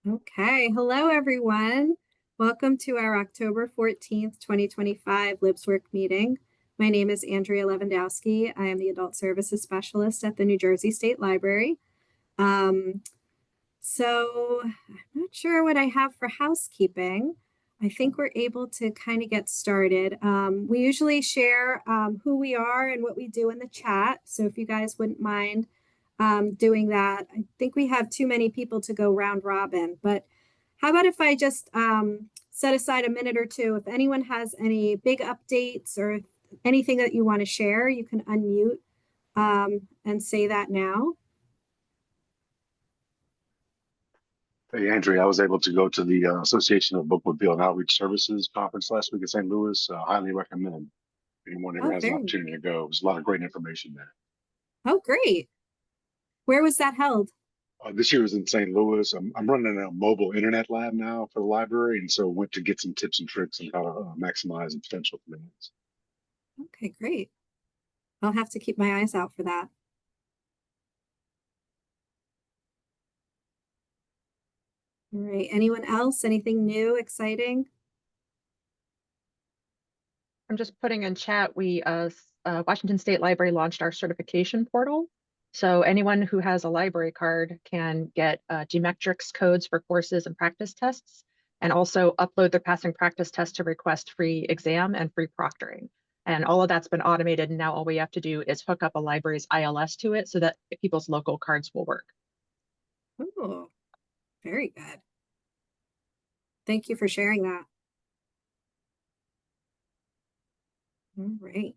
Okay, hello everyone. Welcome to our October 14th, 2025 LibsWork meeting. My name is Andrea Lewandowski. I am the Adult Services Specialist at the New Jersey State Library. Um, I'm not sure what I have for housekeeping. I think we're able to kind of get started. We usually share who we are and what we do in the chat. So if you guys wouldn't mind doing that, I think we have too many people to go round robin. But how about if I just set aside a minute or two? If anyone has any big updates or anything that you want to share, you can unmute and say that now. Hey, Andrea, I was able to go to the Association of Book Reveal and Outreach Services conference last week in St. Louis. Highly recommend anyone ever Oh, has an opportunity to go. There's a lot of great information there. Oh, great. Where was that held? This year was in St. Louis. I'm running a mobile internet lab now for the library, and so went to get some tips and tricks on how to maximize the potential for minutes. Okay, great. I'll have to keep my eyes out for that. All right. Anyone else? Anything new, exciting? I'm just putting in chat, Washington State Library launched our certification portal. So anyone who has a library card can get geometrics codes for courses and practice tests, and also upload their passing practice test to request free exam and free proctoring. And all of that's been automated. And now all we have to do is hook up a library's ILS to it so that people's local cards will work. Oh, very good. Thank you for sharing that. All right.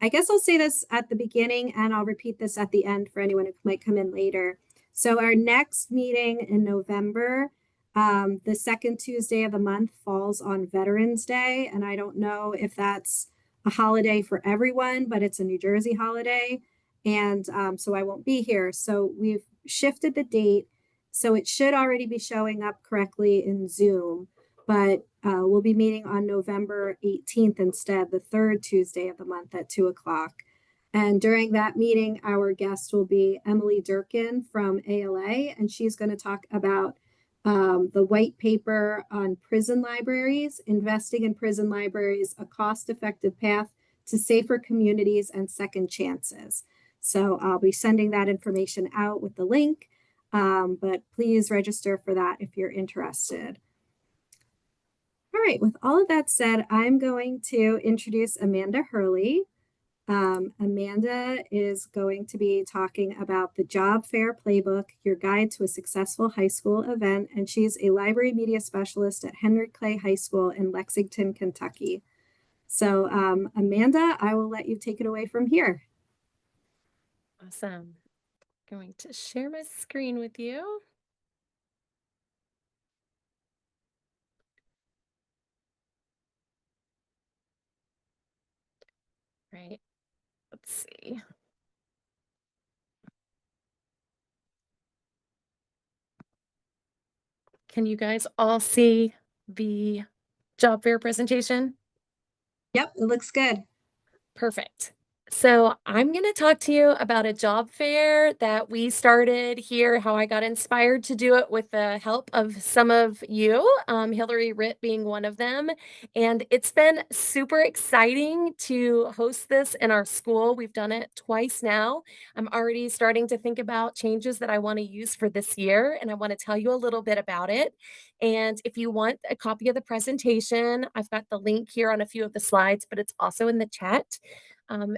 I guess I'll say this at the beginning and I'll repeat this at the end for anyone who might come in later. So our next meeting in November, the second Tuesday of the month falls on Veterans Day. And I don't know if that's a holiday for everyone, but it's a New Jersey holiday. And so I won't be here. So we've shifted the date. So it should already be showing up correctly in Zoom, but we'll be meeting on November 18th instead, the third Tuesday of the month at 2 o'clock. And during that meeting, our guest will be Emily Durkin from ALA, and she's going to talk about the white paper on prison libraries, investing in prison libraries, a cost-effective path to safer communities and second chances. So I'll be sending that information out with the link, but please register for that if you're interested. All right, with all of that said, I'm going to introduce Amanda Hurley. Amanda is going to be talking about the Job Fair Playbook, your guide to a successful high school event, and she's a library media specialist at Henry Clay High School in Lexington, Kentucky. So Amanda, I will let you take it away from here. Awesome. Going to share my screen with you. Right. Let's see. Can you guys all see the job fair presentation? Yep, it looks good. Perfect. So I'm going to talk to you about a job fair that we started here, how I got inspired to do it with the help of some of you, Hillary Ritt being one of them. And it's been super exciting to host this in our school. We've done it twice now. I'm already starting to think about changes that I want to use for this year, and I want to tell you a little bit about it. And if you want a copy of the presentation, I've got the link here on a few of the slides, but it's also in the chat.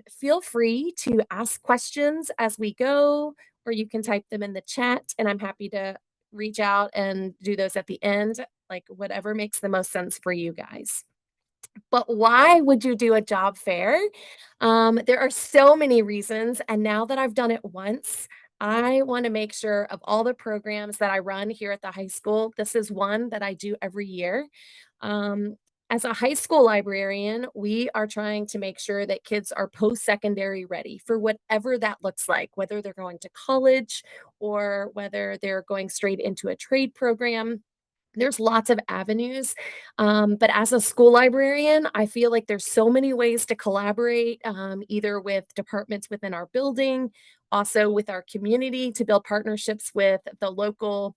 Feel free to ask questions as we go, or you can type them in the chat, and I'm happy to reach out and do those at the end, like whatever makes the most sense for you guys. But why would you do a job fair? There are so many reasons, and now that I've done it once, I want to make sure of all the programs that I run here at the high school, this is one that I do every year. As a high school librarian, we are trying to make sure that kids are post-secondary ready for whatever that looks like, whether they're going to college or whether they're going straight into a trade program. There's lots of avenues, but as a school librarian, I feel like there's so many ways to collaborate, either with departments within our building also with our community to build partnerships with the local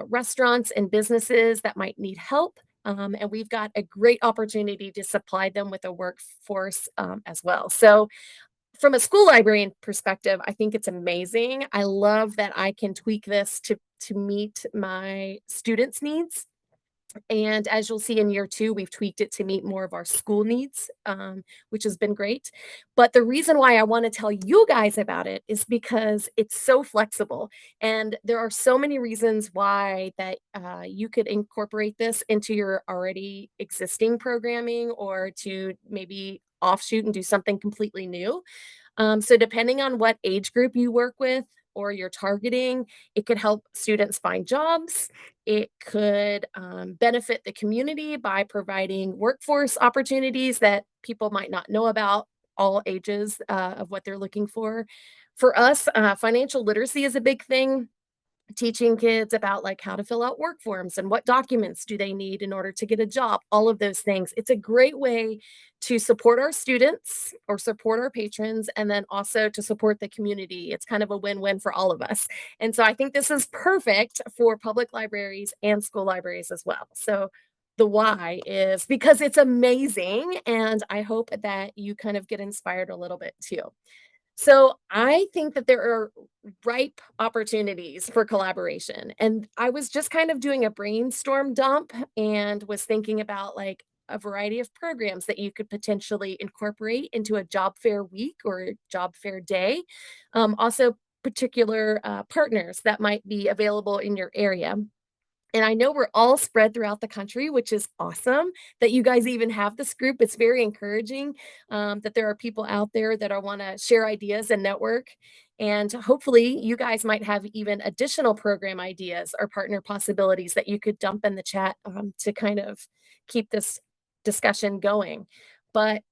restaurants and businesses that might need help. And we've got a great opportunity to supply them with a workforce as well. So from a school librarian perspective, I think it's amazing. I love that I can tweak this to meet my students' needs. And as you'll see in year 2, we've tweaked it to meet more of our school needs, which has been great. But the reason why I want to tell you guys about it is because it's so flexible. And there are so many reasons why that you could incorporate this into your already existing programming or to maybe offshoot and do something completely new. So depending on what age group you work with or you're targeting, it could help students find jobs. It could benefit the community by providing workforce opportunities that people might not know about, all ages of what they're looking for. For us, financial literacy is a big thing. Teaching kids about like how to fill out work forms and what documents do they need in order to get a job, all of those things. It's a great way to support our students or support our patrons and then also to support the community. It's kind of a win-win for all of us. And so I think this is perfect for public libraries and school libraries as well. So the why is because it's amazing, and I hope that you kind of get inspired a little bit too. So I think that there are ripe opportunities for collaboration. And I was just kind of doing a brainstorm dump and was thinking about like a variety of programs that you could potentially incorporate into a job fair week or a job fair day. Also, particular partners that might be available in your area. And I know we're all spread throughout the country, which is awesome that you guys even have this group. It's very encouraging that there are people out there that want to share ideas and network. And hopefully, you guys might have even additional program ideas or partner possibilities that you could dump in the chat to kind of keep this discussion going. But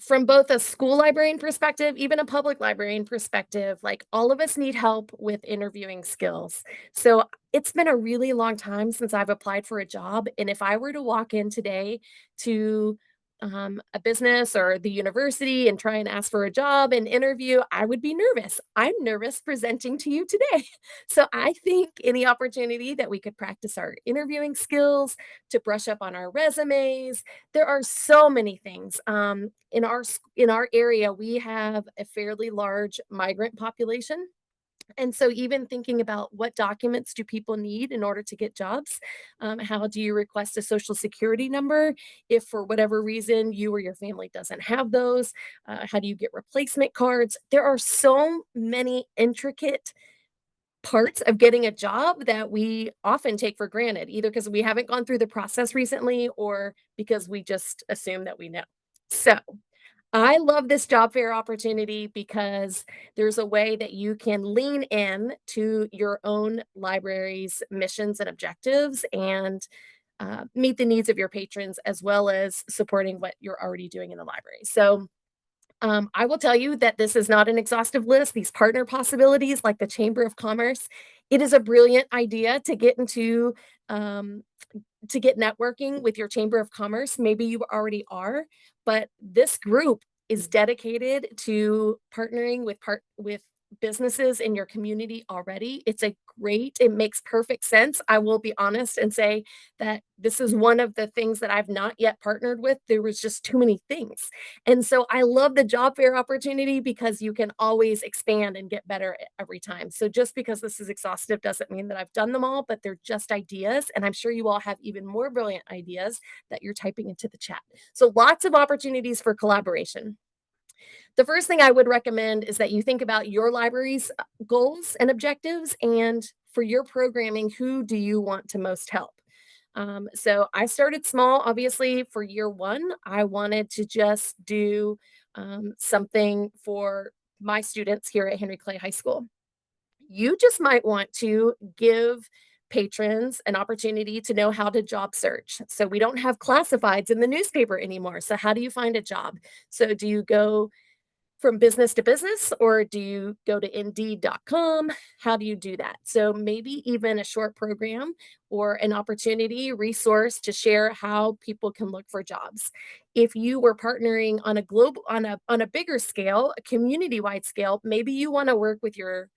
from both a school librarian perspective, even a public librarian perspective, like all of us need help with interviewing skills. So it's been a really long time since I've applied for a job. And if I were to walk in today to a business or the university and try and ask for a job and interview, I would be nervous. I'm nervous presenting to you today. So I think any opportunity that we could practice our interviewing skills, to brush up on our resumes, there are so many things. In our area, we have a fairly large migrant population. And so even thinking about what documents do people need in order to get jobs? How do you request a social security number if for whatever reason you or your family doesn't have those? How do you get replacement cards? There are so many intricate parts of getting a job that we often take for granted, either because we haven't gone through the process recently or because we just assume that we know. So I love this job fair opportunity because there's a way that you can lean in to your own library's missions and objectives and meet the needs of your patrons as well as supporting what you're already doing in the library. So I will tell you that this is not an exhaustive list. These partner possibilities, like the Chamber of Commerce, it is a brilliant idea to get into to get networking with your Chamber of Commerce. Maybe you already are, but this group is dedicated to partnering with businesses in your community already. It makes perfect sense. I will be honest and say that this is one of the things that I've not yet partnered with. There was just too many things. And so I love the job fair opportunity because you can always expand and get better every time. So just because this is exhaustive doesn't mean that I've done them all, but they're just ideas. And I'm sure you all have even more brilliant ideas that you're typing into the chat. So lots of opportunities for collaboration. The first thing I would recommend is that you think about your library's goals and objectives, and for your programming, who do you want to most help? So I started small, obviously, for year 1. I wanted to just do something for my students here at Henry Clay High School. You just might want to give patrons an opportunity to know how to job search. So we don't have classifieds in the newspaper anymore. So how do you find a job? So do you go from business to business, or do you go to indeed.com? How do you do that? So maybe even a short program or an opportunity resource to share how people can look for jobs. If you were partnering on a global, on a bigger scale, a community-wide scale, maybe you want to work with your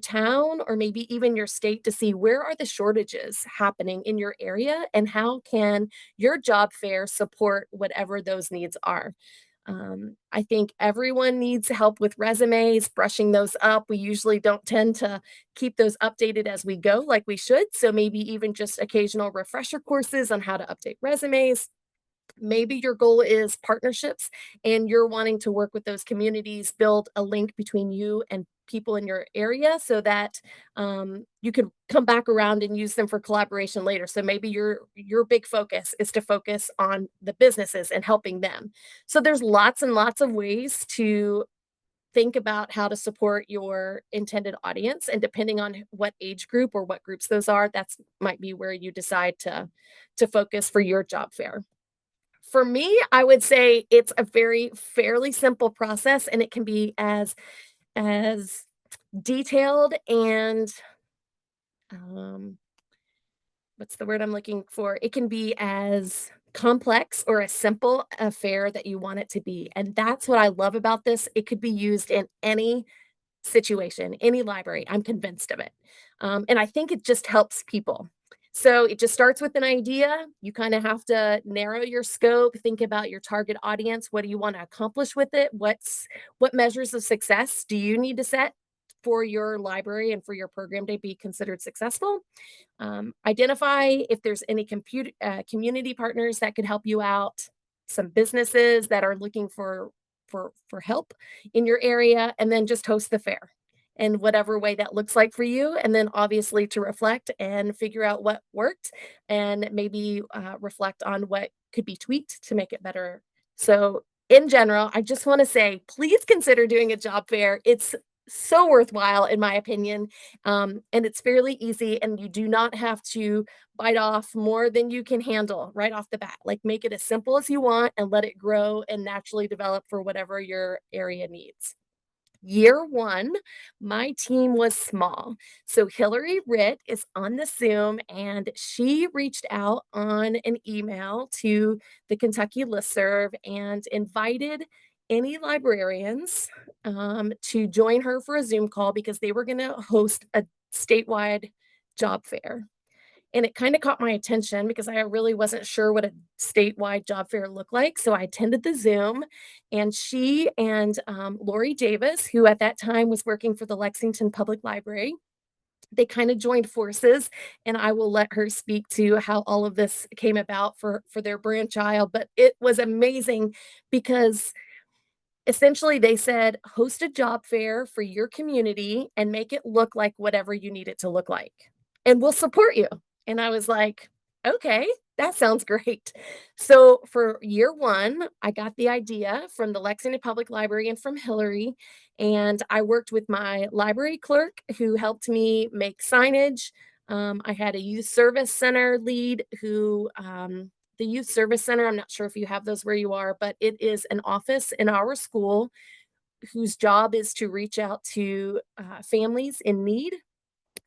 town or maybe even your state to see where are the shortages happening in your area and how can your job fair support whatever those needs are. I think everyone needs help with resumes, brushing those up. We usually don't tend to keep those updated as we go like we should. So maybe even just occasional refresher courses on how to update resumes. Maybe your goal is partnerships and you're wanting to work with those communities, build a link between you and people in your area so that you can come back around and use them for collaboration later. So maybe your big focus is to focus on the businesses and helping them. So there's lots and lots of ways to think about how to support your intended audience, and depending on what age group or what groups those are, that's might be where you decide to focus for your job fair. For me, I would say it's a very fairly simple process, and it can be as detailed and um, what's the word I'm looking for? It can be as complex or as simple affair that you want it to be. And that's what I love about this. It could be used in any situation, any library. I'm convinced of it. And I think it just helps people. So it just starts with an idea. You kind of have to narrow your scope, think about your target audience. What do you want to accomplish with it? What measures of success do you need to set for your library and for your program to be considered successful? Identify if there's any community partners that could help you out, some businesses that are looking for help in your area, and then just host the fair in whatever way that looks like for you. And then obviously to reflect and figure out what worked and maybe reflect on what could be tweaked to make it better. So in general, I just want to say, please consider doing a job fair. It's so worthwhile, in my opinion. And it's fairly easy, and you do not have to bite off more than you can handle right off the bat. Like, make it as simple as you want and let it grow and naturally develop for whatever your area needs. Year one, my team was small. So Hillary Ritt is on the Zoom, and she reached out on an email to the Kentucky listserv and invited any librarians to join her for a Zoom call because they were going to host a statewide job fair. And it kind of caught my attention because I really wasn't sure what a statewide job fair looked like. So I attended the Zoom, and she and Lori Davis, who at that time was working for the Lexington Public Library, they kind of joined forces, and I will let her speak to how all of this came about for their brainchild. But it was amazing because essentially they said, host a job fair for your community and make it look like whatever you need it to look like, and we'll support you. And I was like, okay, that sounds great. So for year one, I got the idea from the Lexington Public Library and from Hillary. And I worked with my library clerk who helped me make signage. I had a youth service center lead who, the youth service center, I'm not sure if you have those where you are, but it is an office in our school whose job is to reach out to families in need.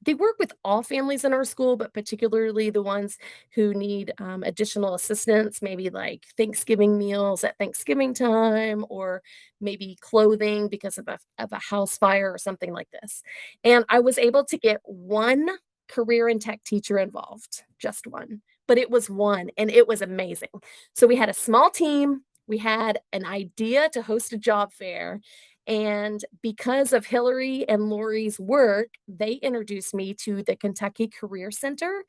They work with all families in our school, but particularly the ones who need additional assistance, maybe like Thanksgiving meals at Thanksgiving time, or maybe clothing because of a house fire or something like this. And I was able to get one career and tech teacher involved, just one, but it was one, and it was amazing. So we had a small team. We had an idea to host a job fair. And because of Hillary and Lori's work, they introduced me to the Kentucky Career Center.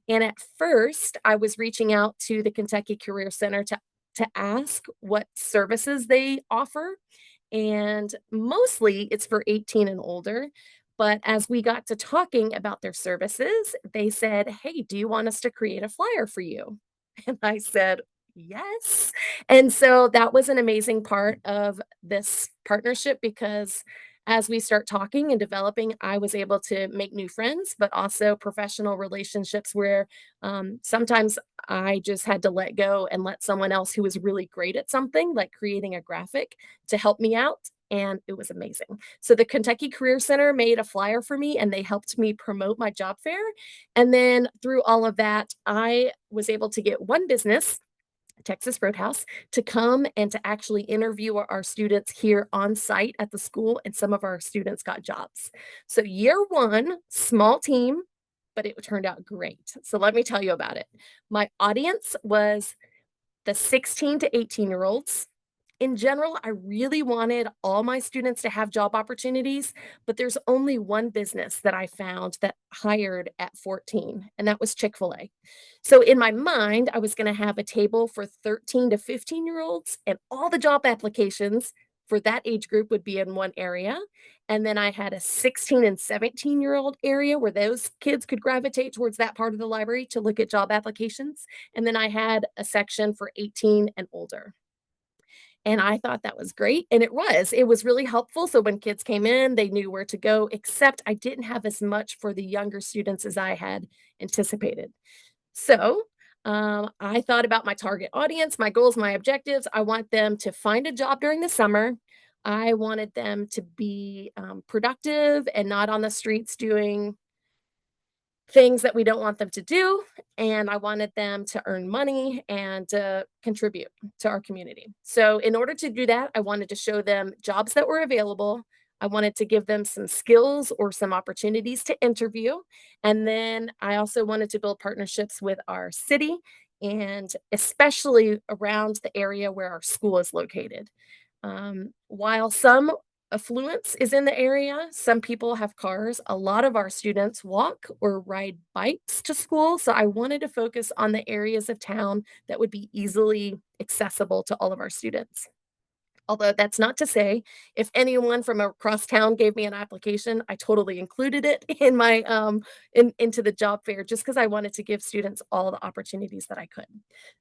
And at first, I was reaching out to the Kentucky Career Center to ask what services they offer. And mostly it's for 18 and older. But as we got to talking about their services, they said, hey, do you want us to create a flyer for you? And I said, yes. And so that was an amazing part of this partnership because as we start talking and developing, I was able to make new friends, but also professional relationships where sometimes I just had to let go and let someone else who was really great at something, like creating a graphic, to help me out. And it was amazing. So the Kentucky Career Center made a flyer for me and they helped me promote my job fair. And then through all of that, I was able to get one business, Texas Roadhouse, to come and to actually interview our students here on site at the school, and some of our students got jobs. So year one, small team, but it turned out great. So let me tell you about it. My audience was the 16 to 18-year-olds. In general, I really wanted all my students to have job opportunities, but there's only one business that I found that hired at 14, and that was Chick-fil-A. So in my mind, I was going to have a table for 13 to 15-year-olds, and all the job applications for that age group would be in one area. And then I had a 16 and 17-year-old area where those kids could gravitate towards that part of the library to look at job applications. And then I had a section for 18 and older. And I thought that was great, and it was really helpful, so when kids came in, they knew where to go, except I didn't have as much for the younger students as I had anticipated. So, I thought about my target audience, my goals, my objectives. I want them to find a job during the summer. I wanted them to be, productive and not on the streets doing things that we don't want them to do, and I wanted them to earn money and to contribute to our community. So in order to do that, I wanted to show them jobs that were available. I wanted to give them some skills or some opportunities to interview. And then I also wanted to build partnerships with our city and especially around the area where our school is located. While some affluence is in the area, some people have cars. A lot of our students walk or ride bikes to school. So I wanted to focus on the areas of town that would be easily accessible to all of our students. Although that's not to say if anyone from across town gave me an application, I totally included it in my into the job fair just because I wanted to give students all the opportunities that I could.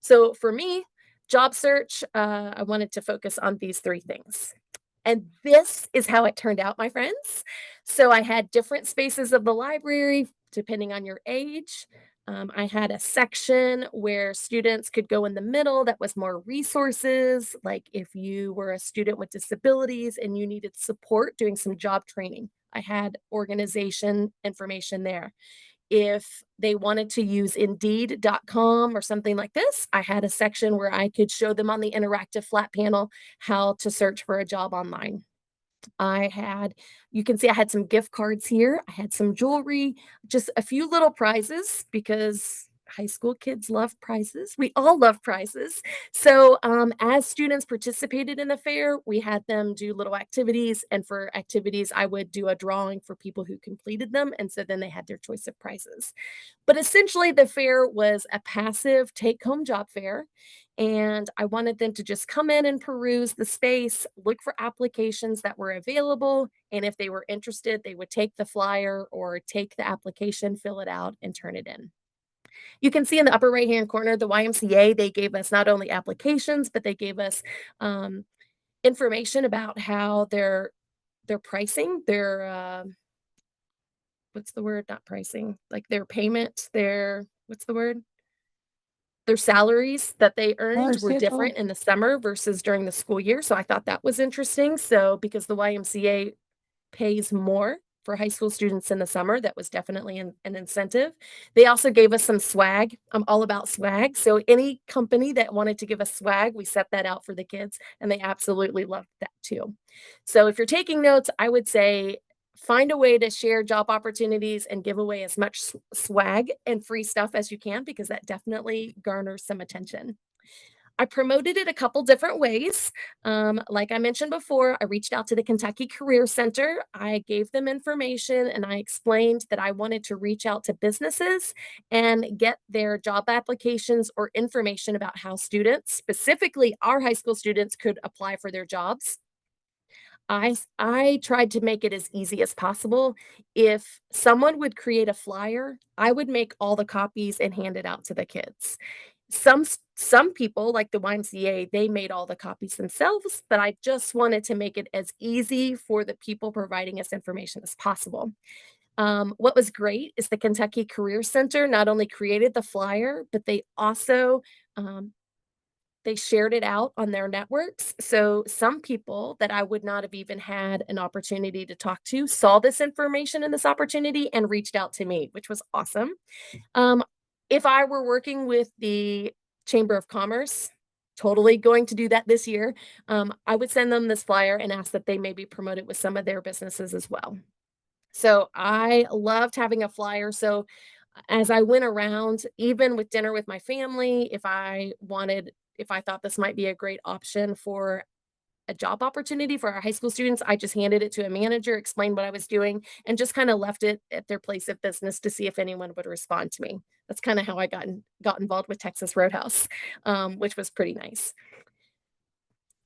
So for me, job search, I wanted to focus on these three things. And this is how it turned out, my friends. So I had different spaces of the library depending on your age. I had a section where students could go in the middle that was more resources, like if you were a student with disabilities and you needed support doing some job training. I had organization information there. If they wanted to use Indeed.com or something like this, I had a section where I could show them on the interactive flat panel how to search for a job online. You can see I had some gift cards here. I had some jewelry, just a few little prizes because high school kids love prizes. We all love prizes. So, as students participated in the fair, we had them do little activities. And for activities, I would do a drawing for people who completed them. And so then they had their choice of prizes. But essentially, the fair was a passive take home job fair. And I wanted them to just come in and peruse the space, look for applications that were available. And if they were interested, they would take the flyer or take the application, fill it out, and turn it in. You can see in the upper right-hand corner, the YMCA, they gave us not only applications, but they gave us information about how their pricing, what's the word? Not pricing, like their payment, what's the word? Their salaries that they earned were different in the summer versus during the school year. So I thought that was interesting. So because the YMCA pays more for high school students in the summer, that was definitely an incentive. They also gave us some swag. I'm all about swag. So any company that wanted to give us swag, we set that out for the kids and they absolutely loved that too. So if you're taking notes, I would say find a way to share job opportunities and give away as much swag and free stuff as you can because that definitely garners some attention. I promoted it a couple different ways. Like I mentioned before, I reached out to the Kentucky Career Center. I gave them information and I explained that I wanted to reach out to businesses and get their job applications or information about how students, specifically our high school students, could apply for their jobs. I tried to make it as easy as possible. If someone would create a flyer, I would make all the copies and hand it out to the kids. some people like the YMCA, they made all the copies themselves, but I just wanted to make it as easy for the people providing us information as possible. What was great is the Kentucky Career Center not only created the flyer, but they also um, they shared it out on their networks. So some people that I would not have even had an opportunity to talk to saw this information and this opportunity and reached out to me, which was awesome. Um, if I were working with the Chamber of Commerce, totally going to do that this year, I would send them this flyer and ask that they maybe promote it with some of their businesses as well. So I loved having a flyer. So as I went around, even with dinner with my family, if I thought this might be a great option for a job opportunity for our high school students, I just handed it to a manager, explained what I was doing, and just kind of left it at their place of business to see if anyone would respond to me. That's kind of how I got involved with Texas Roadhouse, which was pretty nice.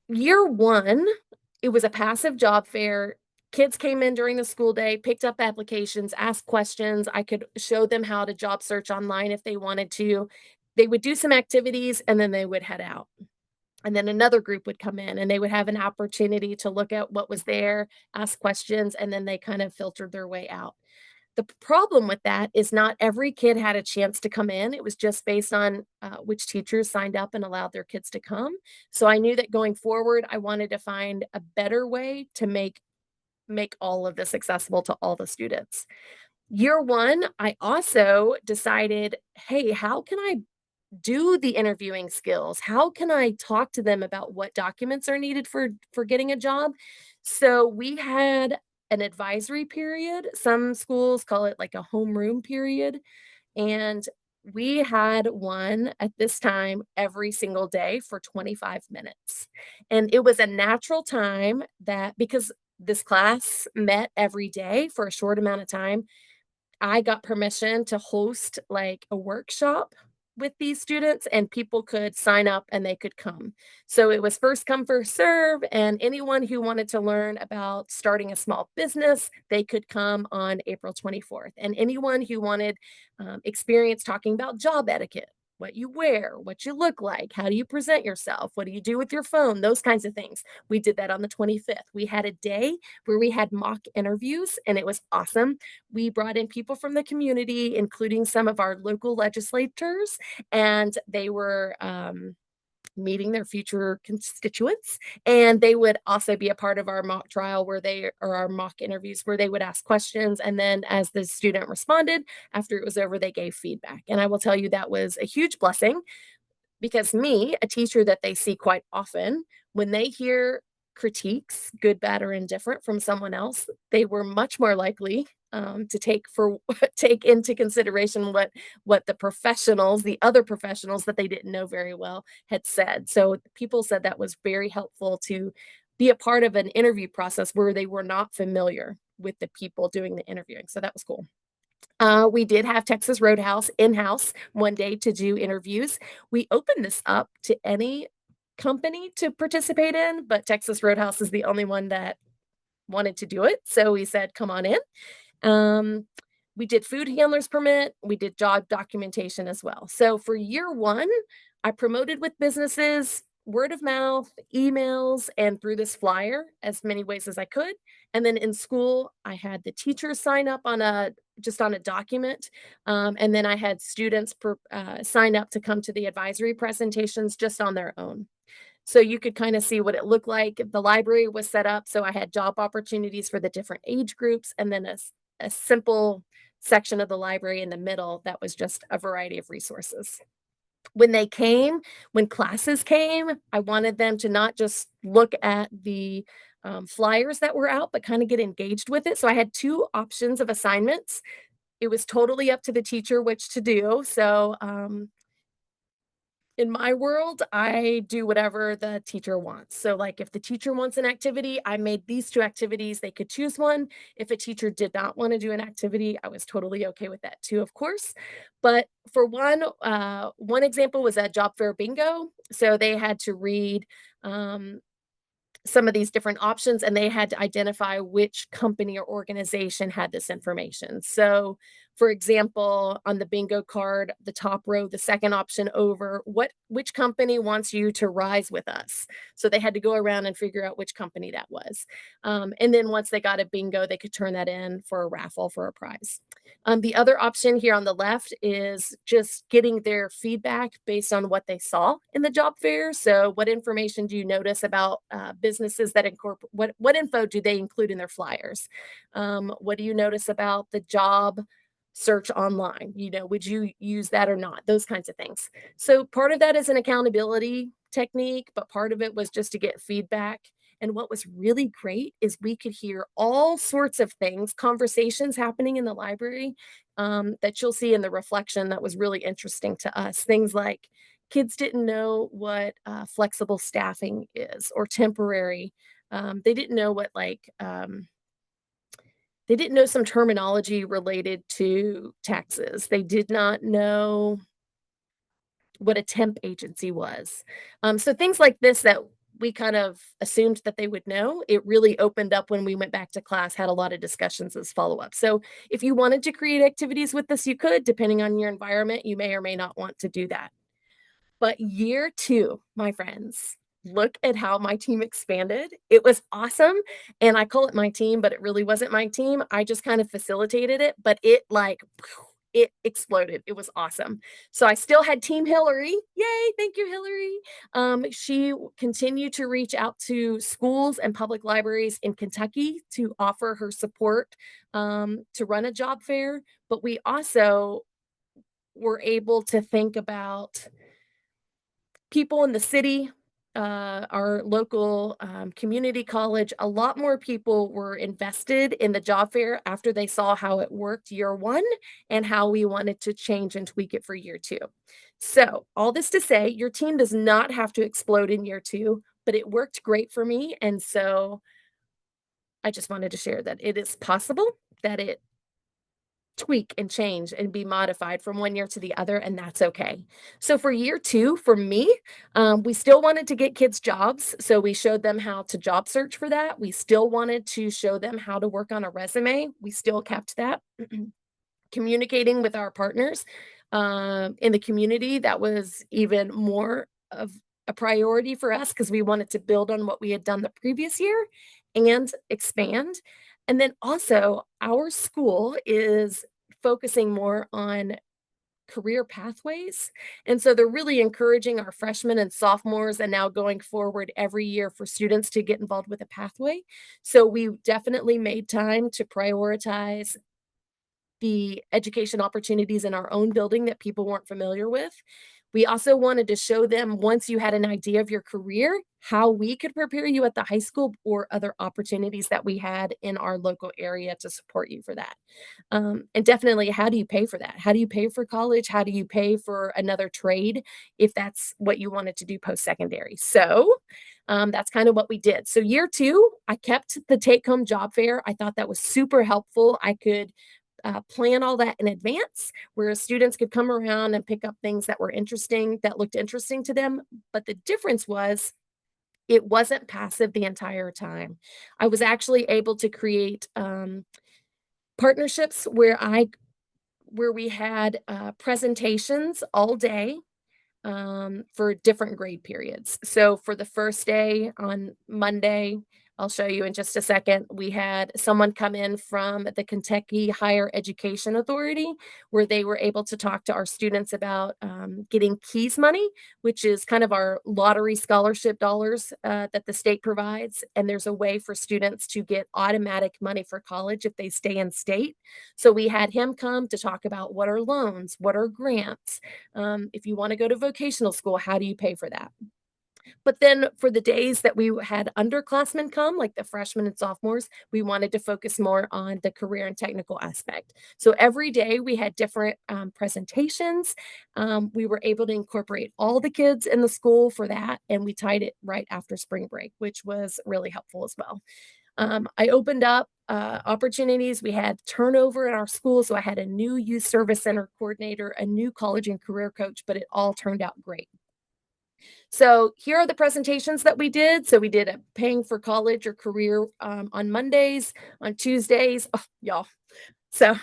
Year one, it was a passive job fair. Kids came in during the school day, picked up applications, asked questions. I could show them how to job search online if they wanted to. They would do some activities and then they would head out. And then another group would come in and they would have an opportunity to look at what was there, ask questions, and then they kind of filtered their way out. The problem with that is not every kid had a chance to come in. It was just based on which teachers signed up and allowed their kids to come. So I knew that going forward, I wanted to find a better way to make all of this accessible to all the students. Year one, I also decided, hey, how can I do the interviewing skills? How can I talk to them about what documents are needed for getting a job? So we had an advisory period. Some schools call it like a homeroom period. And we had one at this time every single day for 25 minutes. And it was a natural time that because this class met every day for a short amount of time, I got permission to host like a workshop with these students and people could sign up and they could come. So it was first come, first serve. And anyone who wanted to learn about starting a small business, they could come on April 24th. And anyone who wanted experience talking about job etiquette, what you wear, what you look like, how do you present yourself, what do you do with your phone, those kinds of things. We did that on the 25th. We had a day where we had mock interviews and it was awesome. We brought in people from the community, including some of our local legislators, and they were meeting their future constituents. And they would also be a part of our mock trial or our mock interviews where they would ask questions. And then as the student responded, after it was over, they gave feedback. And I will tell you that was a huge blessing because me, a teacher that they see quite often, when they hear critiques, good, bad, or indifferent from someone else, they were much more likely to take into consideration what the other professionals that they didn't know very well had said. So people said that was very helpful to be a part of an interview process where they were not familiar with the people doing the interviewing. So that was cool. We did have Texas Roadhouse in-house one day to do interviews. We opened this up to any company to participate in, but Texas Roadhouse is the only one that wanted to do it. So we said, come on in. We did food handlers permit. We did job documentation as well. So for year one, I promoted with businesses, word of mouth, emails, and through this flyer as many ways as I could. And then in school, I had the teachers sign up on a document. And then I had students sign up to come to the advisory presentations just on their own. So you could kind of see what it looked like. The library was set up. So I had job opportunities for the different age groups and then a simple section of the library in the middle that was just a variety of resources. When classes came, I wanted them to not just look at the flyers that were out, but kind of get engaged with it. So I had two options of assignments. It was totally up to the teacher which to do. So in my world, I do whatever the teacher wants. So like if the teacher wants an activity, I made these two activities. They could choose one. If a teacher did not want to do an activity, I was totally okay with that too, of course. But for one example was a job fair bingo. So they had to read some of these different options and they had to identify which company or organization had this information. So For example, on the bingo card, the top row, the second option over, which company wants you to rise with us? So they had to go around and figure out which company that was. And then once they got a bingo, they could turn that in for a raffle for a prize. The other option here on the left is just getting their feedback based on what they saw in the job fair. So what information do you notice about businesses that incorporate, what info do they include in their flyers? What do you notice about the job search online? Would you use that or not? Those kinds of things. So part of that is an accountability technique, but part of it was just to get feedback. And what was really great is we could hear all sorts of things, conversations happening in the library that you'll see in the reflection that was really interesting to us. Things like kids didn't know what flexible staffing is or temporary. They didn't know what they didn't know some terminology related to taxes. They did not know what a temp agency was. So things like this that we kind of assumed that they would know, it really opened up when we went back to class, had a lot of discussions as follow-up. So if you wanted to create activities with this, you could, depending on your environment, you may or may not want to do that. But year 2, my friends, look at how my team expanded. It was awesome. And I call it my team, but it really wasn't my team. I just kind of facilitated it, but it exploded. It was awesome. So I still had Team Hillary. Yay. Thank you, Hillary. She continued to reach out to schools and public libraries in Kentucky to offer her support to run a job fair. But we also were able to think about people in the city, our local community college. A lot more people were invested in the job fair after they saw how it worked year 1 and how we wanted to change and tweak it for year 2. So all this to say, your team does not have to explode in year 2, but it worked great for me. And so I just wanted to share that it is possible that it tweak and change and be modified from one year to the other, and that's okay. So for year 2, for me, we still wanted to get kids jobs. So we showed them how to job search for that. We still wanted to show them how to work on a resume. We still kept that. Communicating with our partners in the community, that was even more of a priority for us because we wanted to build on what we had done the previous year and expand. And then also, our school is focusing more on career pathways. And so they're really encouraging our freshmen and sophomores and now going forward every year for students to get involved with a pathway. So we definitely made time to prioritize the education opportunities in our own building that people weren't familiar with. We also wanted to show them, once you had an idea of your career, how we could prepare you at the high school or other opportunities that we had in our local area to support you for that. And definitely, how do you pay for that? How do you pay for college? How do you pay for another trade if that's what you wanted to do post-secondary? So that's kind of what we did. So year 2, I kept the take-home job fair. I thought that was super helpful. I could plan all that in advance where students could come around and pick up things that were interesting, that looked interesting to them. But the difference was it wasn't passive the entire time. I was actually able to create partnerships where we had presentations all day for different grade periods. So for the first day on Monday, I'll show you in just a second, we had someone come in from the Kentucky Higher Education Authority, where they were able to talk to our students about getting KEYS money, which is kind of our lottery scholarship dollars that the state provides. And there's a way for students to get automatic money for college if they stay in state. So we had him come to talk about what are loans, what are grants. If you want to go to vocational school, how do you pay for that? But then for the days that we had underclassmen come, like the freshmen and sophomores, we wanted to focus more on the career and technical aspect. So every day we had different presentations. We were able to incorporate all the kids in the school for that, and we tied it right after spring break, which was really helpful as well. I opened up opportunities. We had turnover in our school. So I had a new youth service center coordinator, a new college and career coach, but it all turned out great. So here are the presentations that we did. So we did a paying for college or career on Mondays, on Tuesdays. Oh, y'all. So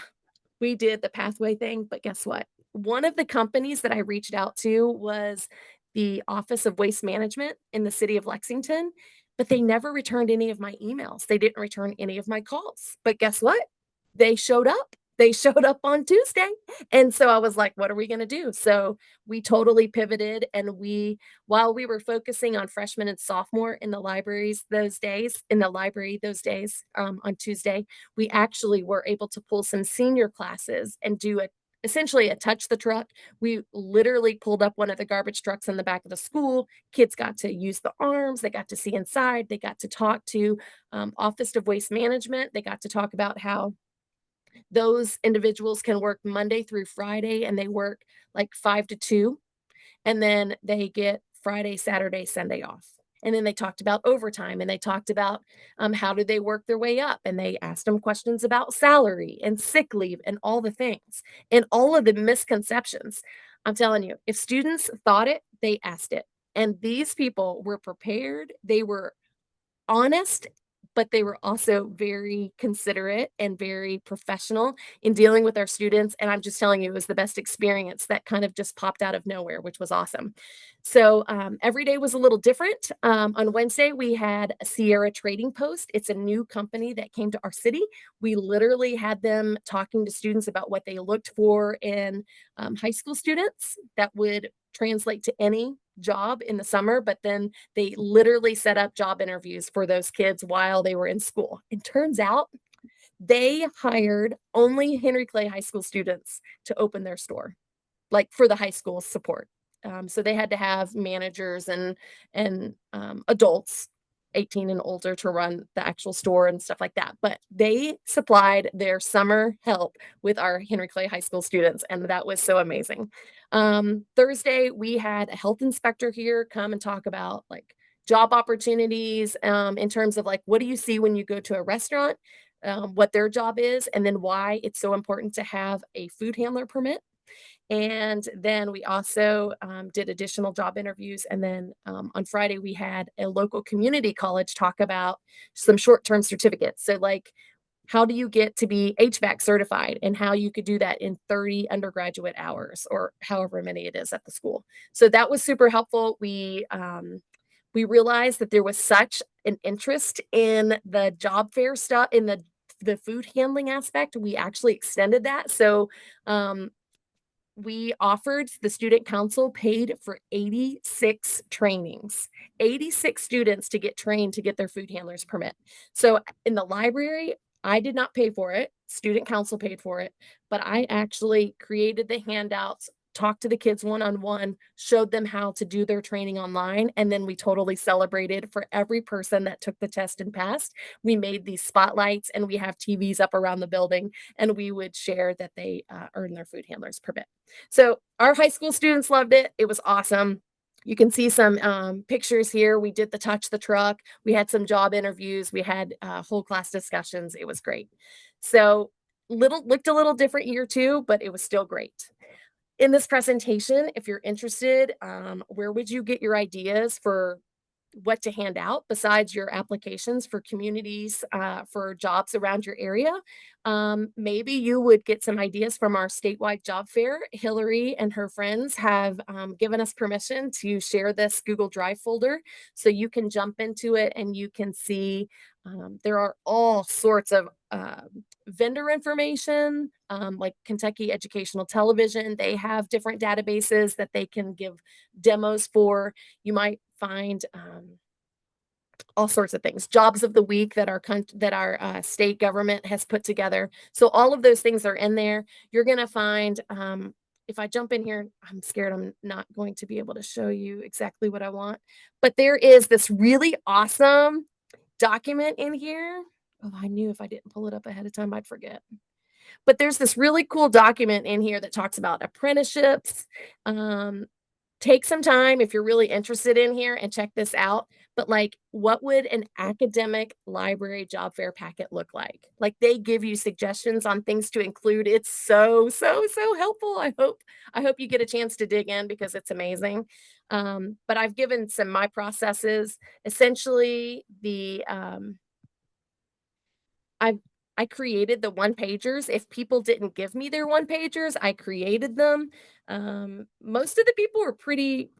we did the pathway thing, but guess what? One of the companies that I reached out to was the Office of Waste Management in the city of Lexington, but they never returned any of my emails. They didn't return any of my calls. But guess what? They showed up. They showed up on Tuesday. And so I was like, what are we going to do? So we totally pivoted and while we were focusing on freshmen and sophomore in the libraries those days, on Tuesday, we actually were able to pull some senior classes and do essentially a touch the truck. We literally pulled up one of the garbage trucks in the back of the school. Kids got to use the arms. They got to see inside. They got to talk to Office of Waste Management. They got to talk about how those individuals can work Monday through Friday and they work like 5 to 2, and then they get Friday, Saturday, Sunday off. And then they talked about overtime and they talked about how do they work their way up. And they asked them questions about salary and sick leave and all the things and all of the misconceptions. I'm telling you, if students thought it, they asked it. And these people were prepared. They were honest, but they were also very considerate and very professional in dealing with our students. And I'm just telling you, it was the best experience that kind of just popped out of nowhere, which was awesome. So every day was a little different. On Wednesday, we had a Sierra Trading Post. It's a new company that came to our city. We literally had them talking to students about what they looked for in high school students that would translate to any job in the summer, but then they literally set up job interviews for those kids while they were in school. It turns out they hired only Henry Clay High School students to open their store, like for the high school support. So they had to have managers and adults 18 and older to run the actual store and stuff like that. But they supplied their summer help with our Henry Clay High School students, and that was so amazing. Thursday, we had a health inspector here come and talk about like job opportunities in terms of like, what do you see when you go to a restaurant, what their job is, and then why it's so important to have a food handler permit. And then we also did additional job interviews. And then on Friday, we had a local community college talk about some short-term certificates. So like, how do you get to be HVAC certified and how you could do that in 30 undergraduate hours or however many it is at the school. So that was super helpful. We realized that there was such an interest in the job fair stuff, in the food handling aspect. We actually extended that. So we offered, the student council paid for 86 trainings, 86 students to get trained to get their food handlers permit. So in the library, I did not pay for it. Student council paid for it, but I actually created the handouts, talked to the kids one-on-one, showed them how to do their training online. And then we totally celebrated for every person that took the test and passed. We made these spotlights and we have TVs up around the building and we would share that they earned their food handlers permit. So our high school students loved it. It was awesome. You can see some pictures here. We did the touch the truck. We had some job interviews. We had whole class discussions. It was great. So looked a little different year too, but it was still great. In this presentation, if you're interested, where would you get your ideas for what to hand out besides your applications for communities, for jobs around your area? Maybe you would get some ideas from our statewide job fair. Hillary and her friends have given us permission to share this Google Drive folder so you can jump into it and you can see there are all sorts of vendor information, like Kentucky Educational Television. They have different databases that they can give demos for. You might find all sorts of things, jobs of the week that our state government has put together. So all of those things are in there. You're going to find, if I jump in here, I'm scared I'm not going to be able to show you exactly what I want, but there is this really awesome document in here. Oh, I knew if I didn't pull it up ahead of time, I'd forget. But there's this really cool document in here that talks about apprenticeships. Take some time if you're really interested in here and check this out. But like, what would an academic library job fair packet look like? Like they give you suggestions on things to include. It's so helpful. I hope you get a chance to dig in because it's amazing. But I've given some my processes. Essentially, I created the one pagers. If people didn't give me their one pagers, I created them. Most of the people were pretty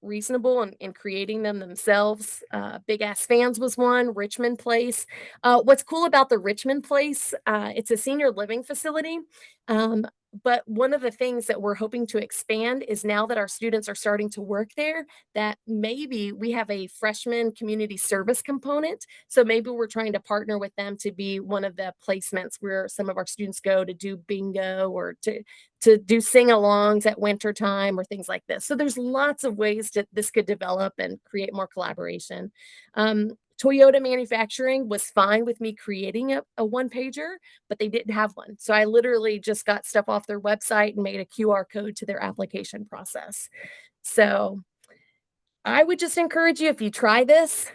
reasonable in creating them themselves. Big Ass Fans was one, Richmond Place. What's cool about the Richmond Place, it's a senior living facility. But one of the things that we're hoping to expand is now that our students are starting to work there, that maybe we have a freshman community service component. So maybe we're trying to partner with them to be one of the placements where some of our students go to do bingo or to do sing-alongs at winter time or things like this. So there's lots of ways that this could develop and create more collaboration. Toyota Manufacturing was fine with me creating a one pager, but they didn't have one. So I literally just got stuff off their website and made a QR code to their application process. So I would just encourage you, if you try this,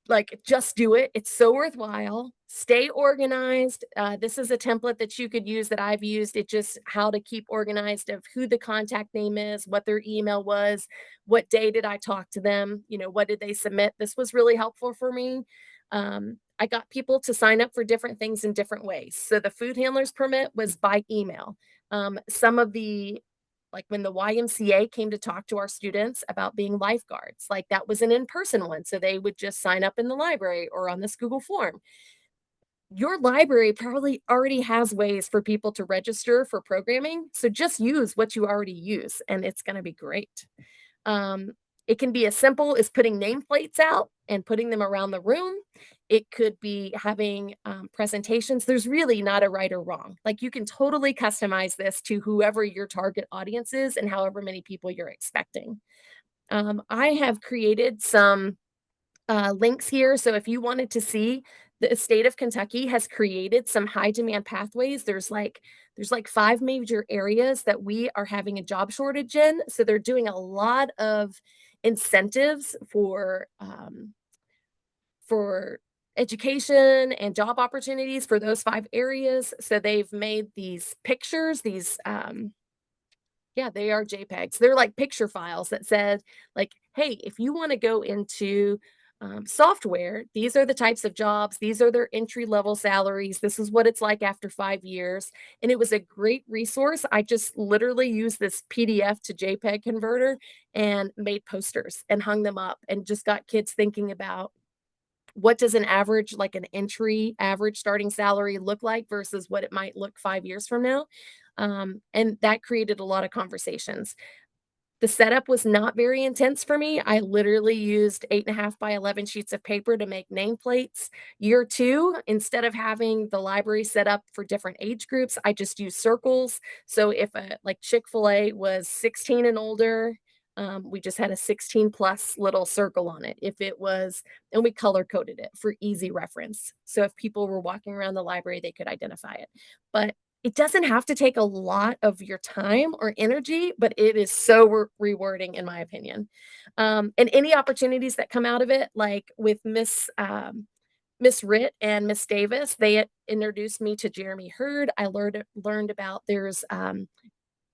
like, just do it. It's so worthwhile. Stay organized. This is a template that you could use that I've used. It just how to keep organized of who the contact name is, what their email was, what day did I talk to them, what did they submit. This was really helpful for me. I got people to sign up for different things in different ways. So the food handlers permit was by email. Some of the like when the YMCA came to talk to our students about being lifeguards, like that was an in-person one. So they would just sign up in the library or on this Google form. Your library probably already has ways for people to register for programming. So just use what you already use and it's going to be great. It can be as simple as putting nameplates out and putting them around the room. It could be having presentations. There's really not a right or wrong. Like you can totally customize this to whoever your target audience is and however many people you're expecting. I have created some links here. So if you wanted to see, the state of Kentucky has created some high demand pathways. There's like 5 major areas that we are having a job shortage in. So they're doing a lot of incentives for education and job opportunities for those 5 areas. So they've made these pictures, these yeah, they are JPEGs. They're like picture files that said, like, hey, if you want to go into software, these are the types of jobs, these are their entry level salaries, this is what it's like after 5 years. And it was a great resource. I just literally used this PDF to JPEG converter and made posters and hung them up and just got kids thinking about what does an average, like an entry average starting salary look like versus what it might look 5 years from now. And that created a lot of conversations. The setup was not very intense for me. I literally used 8.5 by 11 sheets of paper to make nameplates. Year 2, instead of having the library set up for different age groups, I just used circles. So if like Chick-fil-A was 16 and older, we just had a 16 plus little circle on it. If it was, and we color coded it for easy reference. So if people were walking around the library, they could identify it. But it doesn't have to take a lot of your time or energy, but it is so rewarding in my opinion. And any opportunities that come out of it, like with Miss Ritt and Miss Davis, they introduced me to Jeremy Hurd. I learned about there's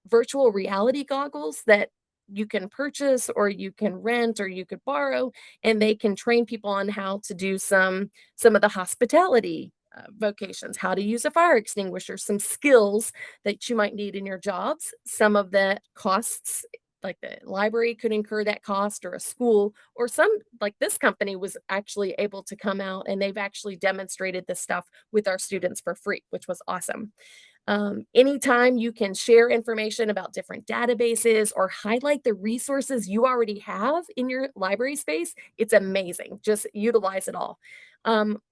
virtual reality goggles that you can purchase or you can rent or you could borrow, and they can train people on how to do some of the hospitality vocations, how to use a fire extinguisher, some skills that you might need in your jobs. Some of the costs, like the library could incur that cost, or a school, or some, like this company was actually able to come out and they've actually demonstrated this stuff with our students for free, which was awesome. Anytime you can share information about different databases or highlight the resources you already have in your library space, it's amazing. Just utilize it all.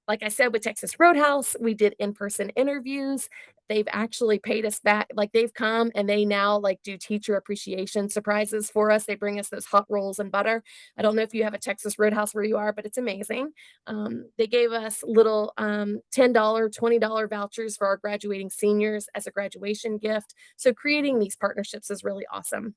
Like I said, with Texas Roadhouse, we did in-person interviews. They've actually paid us back. Like they've come and they now like do teacher appreciation surprises for us. They bring us those hot rolls and butter. I don't know if you have a Texas Roadhouse where you are, but it's amazing. They gave us little $10, $20 vouchers for our graduating seniors as a graduation gift. So creating these partnerships is really awesome.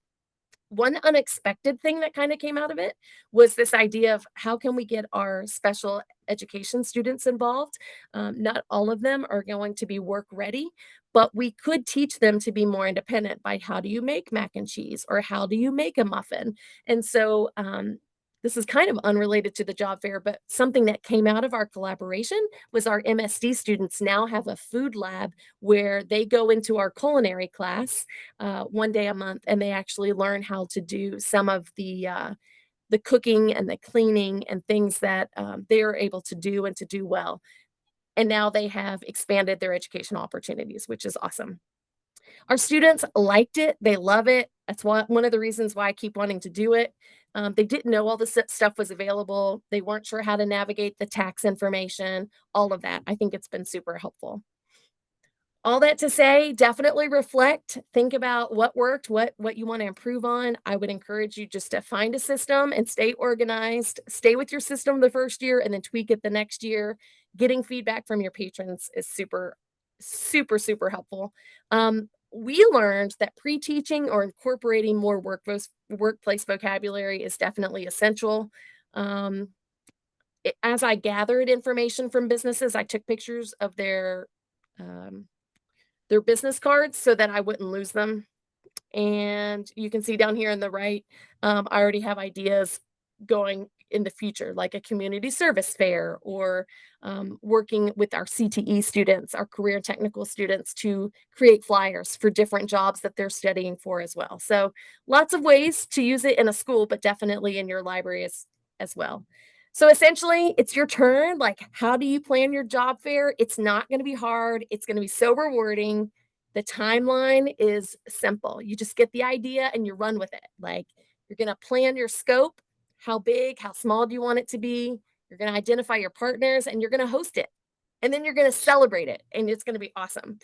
One unexpected thing that kind of came out of it was this idea of how can we get our special education students involved. Not all of them are going to be work ready, but we could teach them to be more independent by how do you make mac and cheese or how do you make a muffin. And so the this is kind of unrelated to the job fair, but something that came out of our collaboration was our MSD students now have a food lab where they go into our culinary class one day a month, and they actually learn how to do some of the cooking and the cleaning and things that they are able to do and to do well. And now they have expanded their educational opportunities, which is awesome. Our students liked it. They love it. That's one of the reasons why I keep wanting to do it. They didn't know all the stuff was available. They weren't sure how to navigate the tax information, all of that. I think it's been super helpful. All that to say, definitely reflect, think about what worked, what you want to improve on. I would encourage you just to find a system and stay organized. Stay with your system the first year and then tweak it the next year. Getting feedback from your patrons is super, super, super helpful. We learned that pre-teaching or incorporating more workplace vocabulary is definitely essential. As I gathered information from businesses, I took pictures of their business cards so that I wouldn't lose them. And you can see down here on the right, I already have ideas going in the future, like a community service fair or working with our CTE students, our career and technical students, to create flyers for different jobs that they're studying for as well. So lots of ways to use it in a school, but definitely in your library as well. So essentially, it's your turn. Like, how do you plan your job fair? It's not going to be hard. It's going to be so rewarding. The timeline is simple. You just get the idea and you run with it. Like, you're going to plan your scope. How big, how small do you want it to be? You're going to identify your partners and you're going to host it. And then you're going to celebrate it. And it's going to be awesome.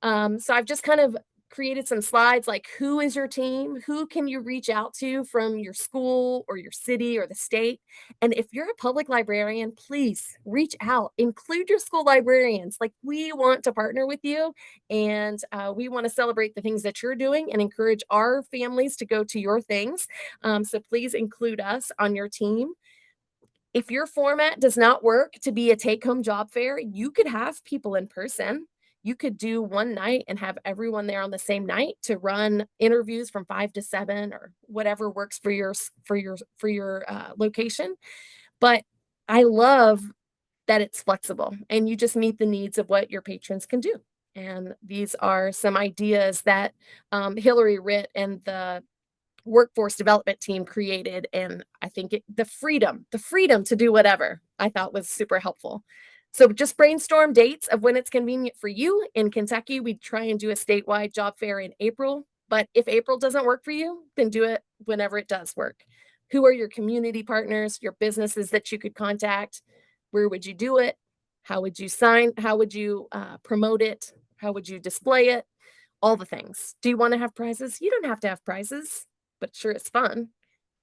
So I've just kind of created some slides like, who is your team? Who can you reach out to from your school or your city or the state? And if you're a public librarian, please reach out, include your school librarians. Like, we want to partner with you, and we want to celebrate the things that you're doing and encourage our families to go to your things. So please include us on your team. If your format does not work to be a take-home job fair, you could have people in person. You could do one night and have everyone there on the same night to run interviews from 5 to 7 or whatever works for your location. But I love that it's flexible and you just meet the needs of what your patrons can do. And these are some ideas that Hillary Ritt and the workforce development team created. And I think the freedom to do whatever, I thought was super helpful. So just brainstorm dates of when it's convenient for you. In Kentucky, we try and do a statewide job fair in April. But if April doesn't work for you, then do it whenever it does work. Who are your community partners, your businesses that you could contact? Where would you do it? How would you sign? How would you promote it? How would you display it? All the things. Do you want to have prizes? You don't have to have prizes, but sure, it's fun.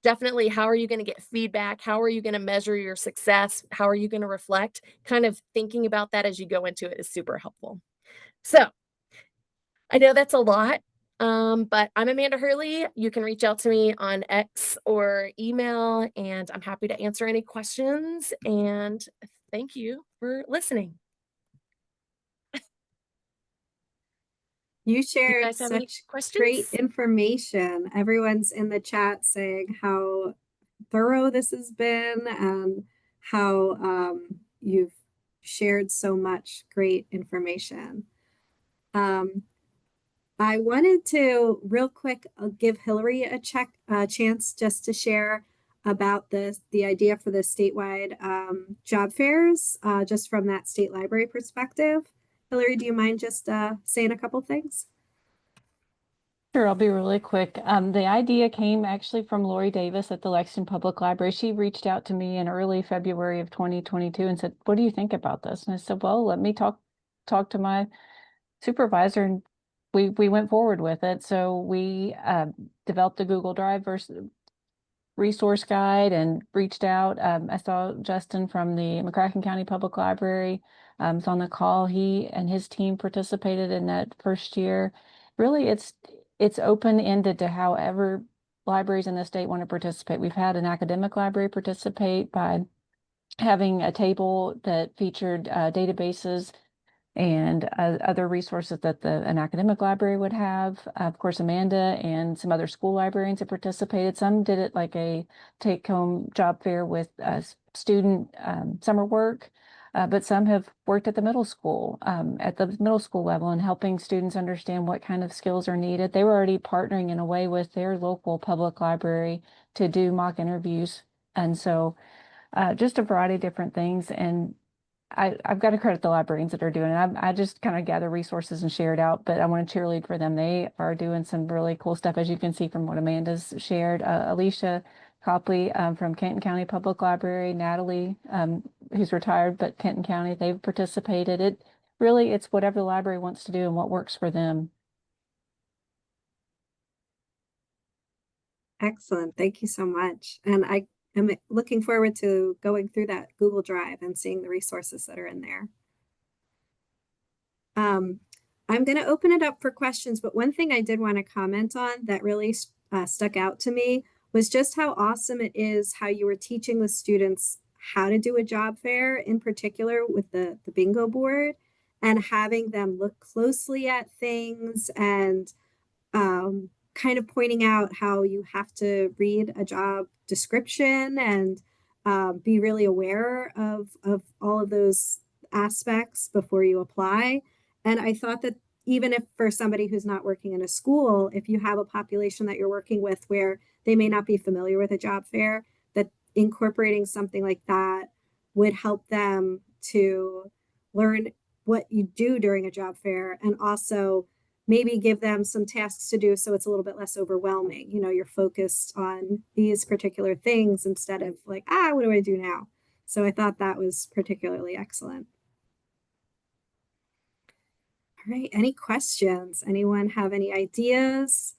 Definitely, how are you going to get feedback? How are you going to measure your success? How are you going to reflect? Kind of thinking about that as you go into it is super helpful. So I know that's a lot, but I'm Amanda Hurley. You can reach out to me on X or email, and I'm happy to answer any questions. And thank you for listening. You You shared guys have any such questions? great information. Everyone's in the chat saying how thorough this has been and how you've shared so much great information. I wanted to real quick give Hillary a chance just to share about the idea for the statewide job fairs, just from that state library perspective. Hillary, do you mind just saying a couple things? Sure, I'll be really quick. The idea came actually from Lori Davis at the Lexington Public Library. She reached out to me in early February of 2022 and said, "What do you think about this?" And I said, "Well, let me talk to my supervisor," and we went forward with it. So we developed a Google Drive resource guide and reached out. I saw Justin from the McCracken County Public Library was on the call. He and his team participated in that first year. Really, it's open-ended to however libraries in the state want to participate. We've had an academic library participate by having a table that featured databases and other resources that an academic library would have. Of course, Amanda and some other school librarians have participated. Some did it like a take-home job fair with student summer work. But some have worked at the middle school level and helping students understand what kind of skills are needed. They were already partnering in a way with their local public library to do mock interviews. And so just a variety of different things. And I've got to credit the librarians that are doing it. I just kind of gather resources and share it out, but I want to cheerlead for them. They are doing some really cool stuff, as you can see from what Amanda's shared. Alicia Copley from Kenton County Public Library, Natalie, who's retired, but Kenton County, they've participated. It's whatever the library wants to do and what works for them. Excellent. Thank you so much. And I'm looking forward to going through that Google Drive and seeing the resources that are in there. I'm going to open it up for questions, but one thing I did want to comment on that really stuck out to me was just how awesome it is how you were teaching the students how to do a job fair, in particular with the bingo board, and having them look closely at things and kind of pointing out how you have to read a job description and be really aware of all of those aspects before you apply. And I thought that even if for somebody who's not working in a school, if you have a population that you're working with where they may not be familiar with a job fair, that incorporating something like that would help them to learn what you do during a job fair, and also maybe give them some tasks to do so it's a little bit less overwhelming. You know, you're focused on these particular things instead of like, what do I do now? So I thought that was particularly excellent. All right, any questions? Anyone have any ideas?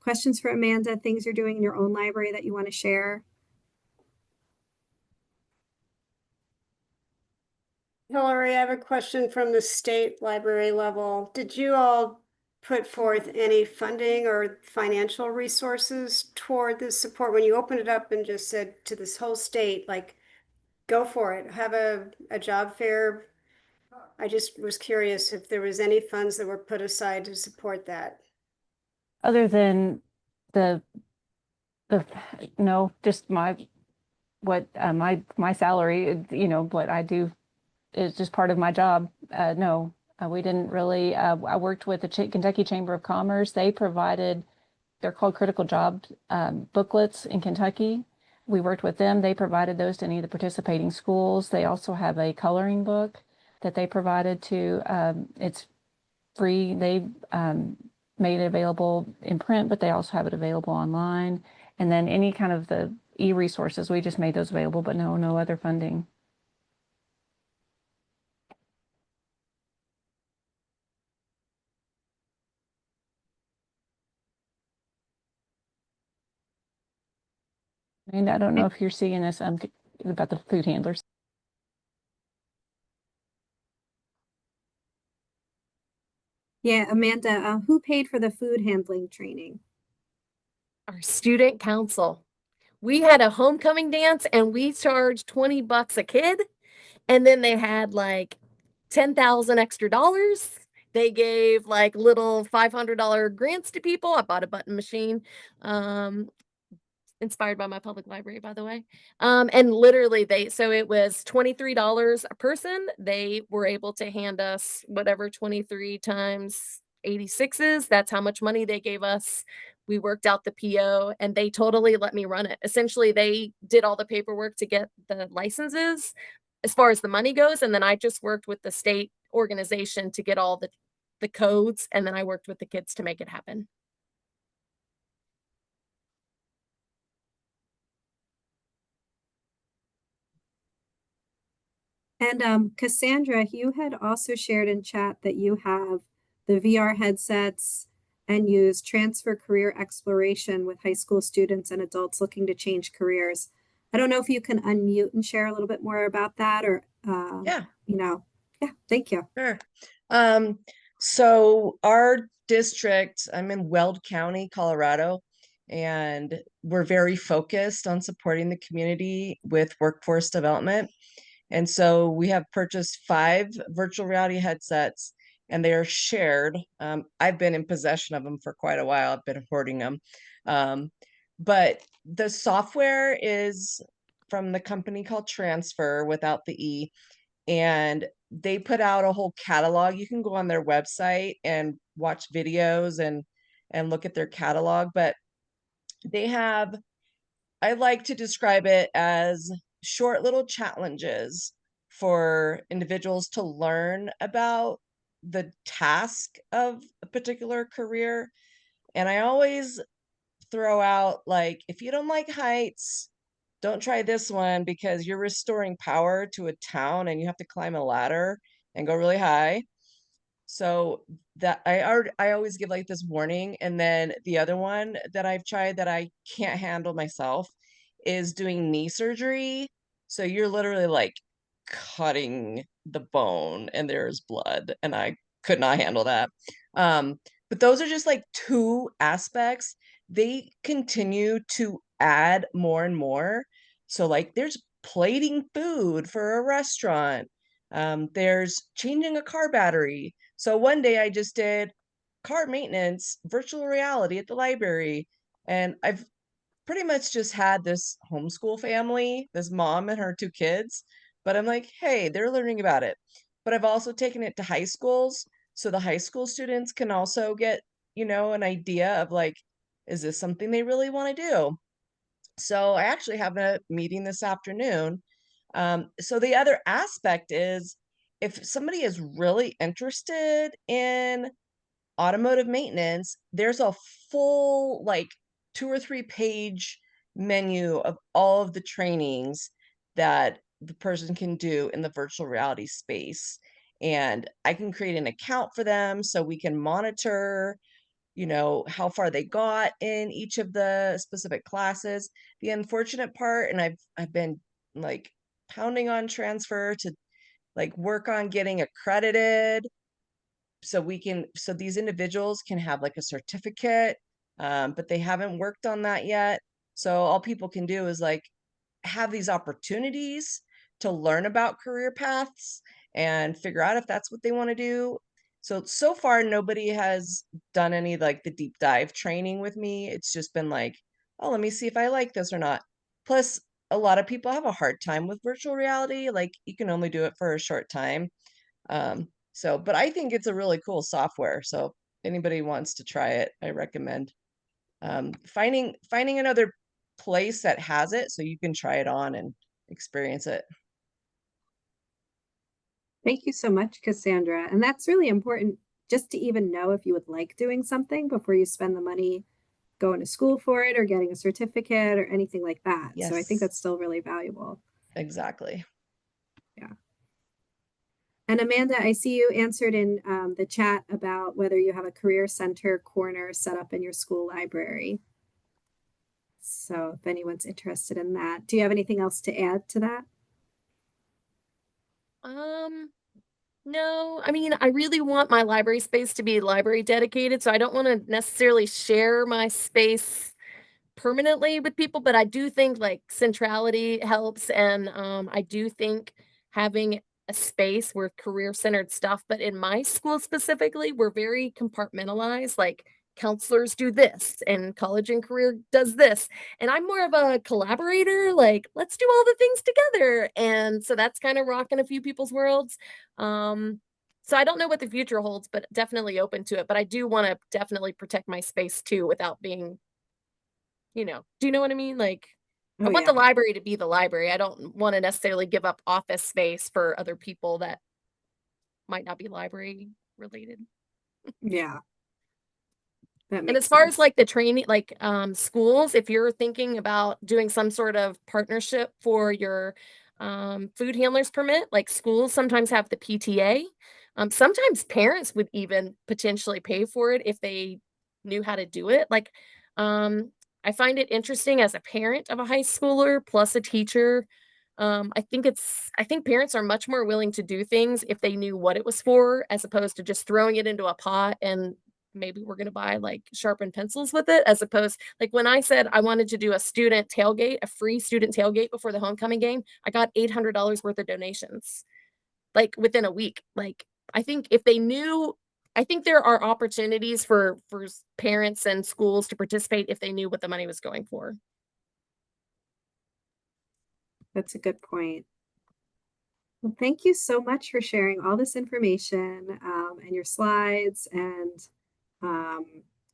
Questions for Amanda, things you're doing in your own library that you want to share? Hillary, I have a question from the state library level. Did you all put forth any funding or financial resources toward this support when you opened it up and just said to this whole state, like, go for it, have a job fair? I just was curious if there was any funds that were put aside to support that. Other than no, just my salary, what I do is just part of my job. No, we didn't really. I worked with the Kentucky Chamber of Commerce. They provided, they're called critical job booklets in Kentucky. We worked with them. They provided those to any of the participating schools. They also have a coloring book that they provided to. It's free. They made it available in print, but they also have it available online. And then any kind of the e-resources, we just made those available, but no other funding. And I don't know if you're seeing this about the food handlers. Yeah, Amanda, who paid for the food handling training? Our student council. We had a homecoming dance and we charged $20 a kid. And then they had like 10,000 extra dollars. They gave like little $500 grants to people. I bought a button machine. Inspired by my public library, by the way. And literally so it was $23 a person. They were able to hand us whatever 23 times 86 is. That's how much money they gave us. We worked out the PO and they totally let me run it. Essentially, they did all the paperwork to get the licenses as far as the money goes. And then I just worked with the state organization to get all the codes. And then I worked with the kids to make it happen. And Cassandra, you had also shared in chat that you have the VR headsets and use transfer career exploration with high school students and adults looking to change careers. I don't know if you can unmute and share a little bit more about that, or Yeah, thank you. sure. So our district, I'm in Weld County, Colorado, and we're very focused on supporting the community with workforce development. And so we have purchased 5 virtual reality headsets, and they are shared. I've been in possession of them for quite a while. I've been hoarding them. But the software is from the company called Transfer without the E, and they put out a whole catalog. You can go on their website and watch videos and look at their catalog, but they have, I like to describe it as short little challenges for individuals to learn about the task of a particular career. And I always throw out, like, if you don't like heights, don't try this one because you're restoring power to a town and you have to climb a ladder and go really high. So that I always give like this warning. And then the other one that I've tried that I can't handle myself is doing knee surgery. So you're literally like cutting the bone and there's blood, and I could not handle that. But those are just like 2 aspects. They continue to add more and more. So like there's plating food for a restaurant. There's changing a car battery. So one day I just did car maintenance, virtual reality at the library. And I've pretty much just had this homeschool family, this mom and her 2 kids. But I'm like, hey, they're learning about it. But I've also taken it to high schools. So the high school students can also get, an idea of like, is this something they really want to do? So I actually have a meeting this afternoon. So the other aspect is, if somebody is really interested in automotive maintenance, there's a full like 2 or 3 page menu of all of the trainings that the person can do in the virtual reality space. And I can create an account for them so we can monitor, how far they got in each of the specific classes. The unfortunate part, and I've been like pounding on Transfer to like work on getting accredited so these individuals can have like a certificate, but they haven't worked on that yet. So all people can do is like have these opportunities to learn about career paths and figure out if that's what they want to do. So far nobody has done any like the deep dive training with me. It's just been like, oh, let me see if I like this or not. Plus, a lot of people have a hard time with virtual reality. Like you can only do it for a short time. But I think it's a really cool software. So if anybody wants to try it, I recommend finding another place that has it so you can try it on and experience it. Thank you so much, Cassandra. And that's really important just to even know if you would like doing something before you spend the money going to school for it or getting a certificate or anything like that. So I think Yes. that's still really valuable. Exactly. And Amanda, I see you answered in the chat about whether you have a career center corner set up in your school library. So if anyone's interested in that, do you have anything else to add to that? No, I mean, I really want my library space to be library dedicated, so I don't want to necessarily share my space permanently with people, but I do think like centrality helps. And I do think having a space where career-centered stuff, but in my school specifically, we're very compartmentalized. Like counselors do this and college and career does this. And I'm more of a collaborator, like let's do all the things together. And so that's kind of rocking a few people's worlds. So I don't know what the future holds, but definitely open to it. But I do want to definitely protect my space too without being, do you know what I mean? Like, I want the library to be the library. I don't want to necessarily give up office space for other people that might not be library related. Yeah. And as far as like the training, like schools, if you're thinking about doing some sort of partnership for your food handlers permit, like schools sometimes have the PTA. Sometimes parents would even potentially pay for it if they knew how to do it. Like, I find it interesting as a parent of a high schooler plus a teacher. I think parents are much more willing to do things if they knew what it was for, as opposed to just throwing it into a pot and maybe we're going to buy like sharpened pencils with it, as opposed, like when I said I wanted to do a student tailgate, a free student tailgate before the homecoming game, I got $800 worth of donations like within a week. Like, I think if they knew, I think there are opportunities for parents and schools to participate if they knew what the money was going for. That's a good point. Well, thank you so much for sharing all this information and your slides and,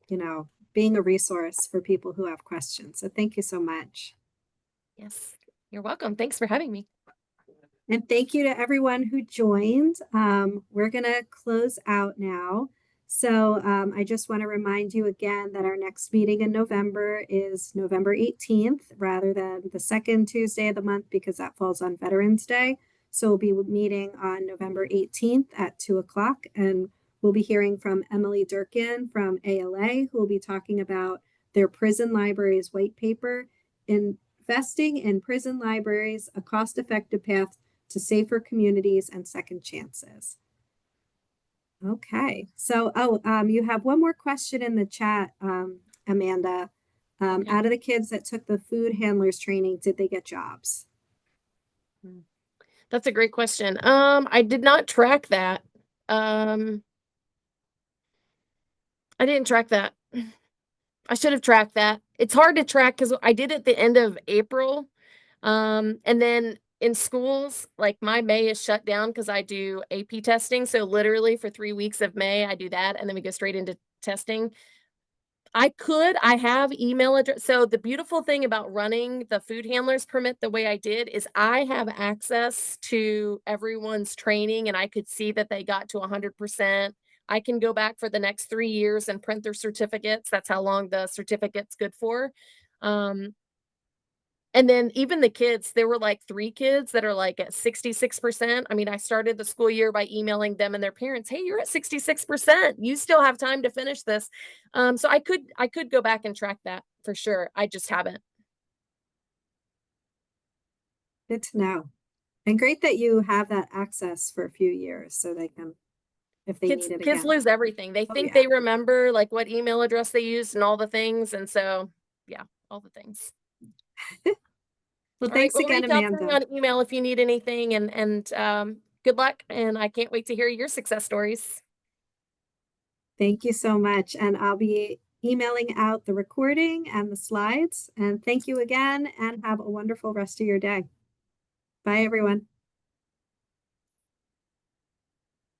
you know, being a resource for people who have questions. So thank you so much. Yes, you're welcome. Thanks for having me. And thank you to everyone who joined. We're going to close out now. So I just want to remind you again that our next meeting in November is November 18th rather than the second Tuesday of the month because that falls on Veterans Day. So we'll be meeting on November 18th at 2 o'clock, and we'll be hearing from Emily Durkin from ALA, who will be talking about their prison libraries white paper, Investing in Prison Libraries, a cost-effective path to safer communities and second chances. Okay, so you have one more question in the chat, Amanda. Okay. Out of the kids that took the food handlers training, did they get jobs? That's a great question. I did not track that. I didn't track that. I should have tracked that. It's hard to track because I did it at the end of April. And then in schools, like my May is shut down because I do AP testing. So literally for 3 weeks of May, I do that. And then we go straight into testing. I have email address. So the beautiful thing about running the food handlers permit the way I did is I have access to everyone's training and I could see that they got to 100%. I can go back for the next 3 years and print their certificates. That's how long the certificate's good for. And then even the kids, there were like 3 kids that are like at 66%. I mean, I started the school year by emailing them and their parents, hey, you're at 66%. You still have time to finish this. So I could go back and track that for sure. I just haven't. Good to know. And great that you have that access for a few years so they can, if they need it Kids again. lose everything. They Oh, think yeah. they remember like what email address they used and all the things. And so, yeah, all the things. Well, All right, thanks well, again, reach out to me Amanda. on email if you need anything, and good luck. And I can't wait to hear your success stories. Thank you so much. And I'll be emailing out the recording and the slides. And thank you again, and have a wonderful rest of your day. Bye, everyone.